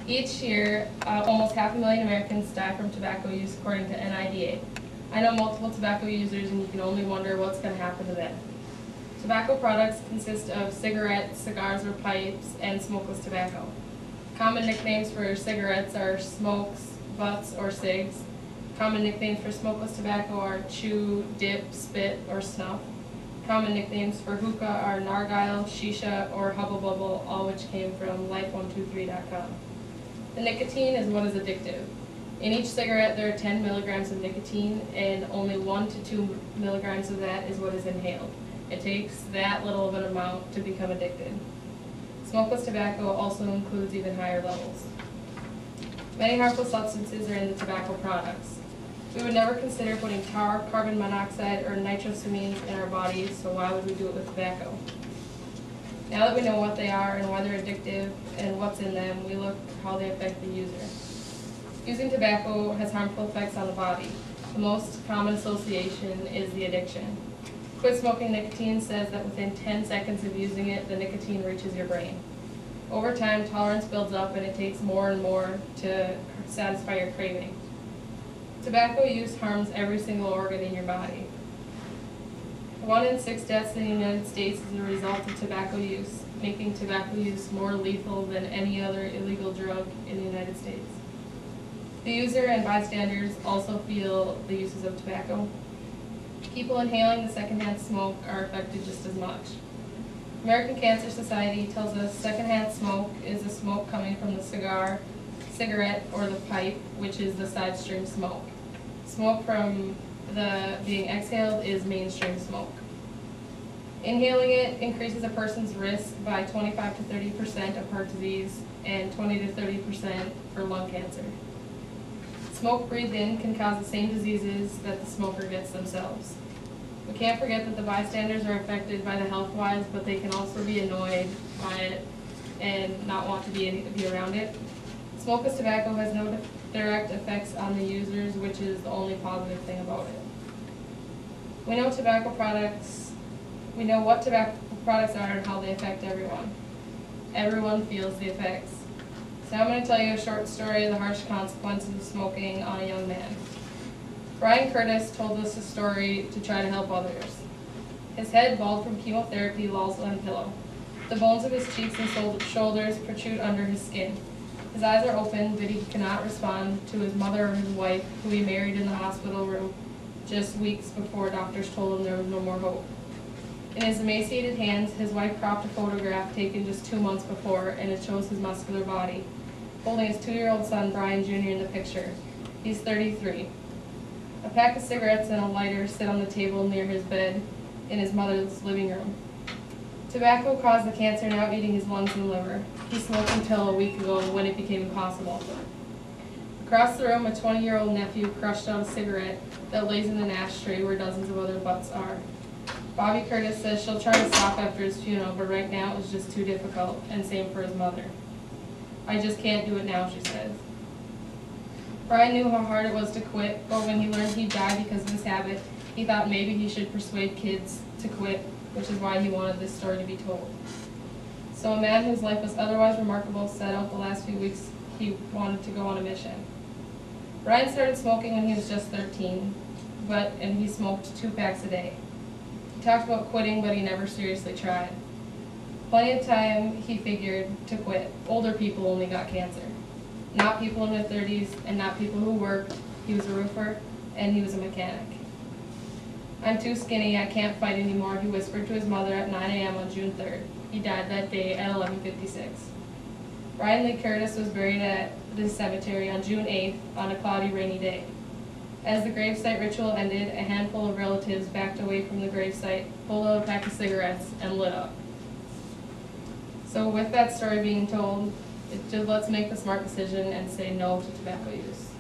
Each year, almost 500,000 Americans die from tobacco use according to NIDA. I know multiple tobacco users and you can only wonder what's going to happen to them. Tobacco products consist of cigarettes, cigars or pipes, and smokeless tobacco. Common nicknames for cigarettes are smokes, butts, or cigs. Common nicknames for smokeless tobacco are chew, dip, spit, or snuff. Common nicknames for hookah are nargile, shisha, or hubble bubble, all which came from life123.com. The nicotine is what is addictive. In each cigarette there are 10 milligrams of nicotine, and only 1 to 2 milligrams of that is what is inhaled. It takes that little of an amount to become addicted. Smokeless tobacco also includes even higher levels. Many harmful substances are in the tobacco products. We would never consider putting tar, carbon monoxide, or nitrosamines in our bodies, so why would we do it with tobacco? Now that we know what they are and why they're addictive and what's in them, we look at how they affect the user. Using tobacco has harmful effects on the body. The most common association is the addiction. Quit Smoking Nicotine says that within 10 seconds of using it, the nicotine reaches your brain. Over time, tolerance builds up and it takes more and more to satisfy your craving. Tobacco use harms every single organ in your body. 1 in 6 deaths in the United States is a result of tobacco use, making tobacco use more lethal than any other illegal drug in the United States. The user and bystanders also feel the uses of tobacco. People inhaling the secondhand smoke are affected just as much. American Cancer Society tells us secondhand smoke is the smoke coming from the cigar, cigarette, or the pipe, which is the side stream smoke. Smoke from the being exhaled is mainstream smoke. Inhaling it increases a person's risk by 25 to 30% of heart disease and 20 to 30% for lung cancer. Smoke breathed in can cause the same diseases that the smoker gets themselves. We can't forget that the bystanders are affected by the health-wise, but they can also be annoyed by it and not want to be around it. Smokeless tobacco has no direct effects on the users, which is the only positive thing about it. We know what tobacco products are and how they affect everyone. Everyone feels the effects. So I'm going to tell you a short story of the harsh consequences of smoking on a young man. Brian Curtis told us a story to try to help others. His head, bald from chemotherapy, lolls on a pillow. The bones of his cheeks and shoulders protrude under his skin. His eyes are open, but he cannot respond to his mother or his wife, who he married in the hospital room just weeks before doctors told him there was no more hope. In his emaciated hands, his wife cropped a photograph taken just 2 months before, and it shows his muscular body, holding his 2-year-old son, Brian Jr., in the picture. He's 33. A pack of cigarettes and a lighter sit on the table near his bed in his mother's living room. Tobacco caused the cancer now eating his lungs and liver. He smoked until a week ago when it became impossible. Across the room, a 20-year-old nephew crushed out a cigarette that lays in an ashtray where dozens of other butts are. Bobby Curtis says she'll try to stop after his funeral, but right now it's just too difficult, and same for his mother. I just can't do it now, she says. Brian knew how hard it was to quit, but when he learned he'd die because of his habit, he thought maybe he should persuade kids to quit, which is why he wanted this story to be told. So a man whose life was otherwise remarkable set out the last few weeks he wanted to go on a mission. Brian started smoking when he was just 13, and he smoked 2 packs a day. He talked about quitting, but he never seriously tried. Plenty of time, he figured, to quit. Older people only got cancer. Not people in their 30s, and not people who worked. He was a roofer, and he was a mechanic. I'm too skinny, I can't fight anymore, he whispered to his mother at 9 a.m. on June 3rd. He died that day at 11:56. Brian Lee Curtis was buried at the cemetery on June 8th on a cloudy, rainy day. As the gravesite ritual ended, a handful of relatives backed away from the gravesite, pulled out a pack of cigarettes, and lit up. So with that story being told, let's make the smart decision and say no to tobacco use.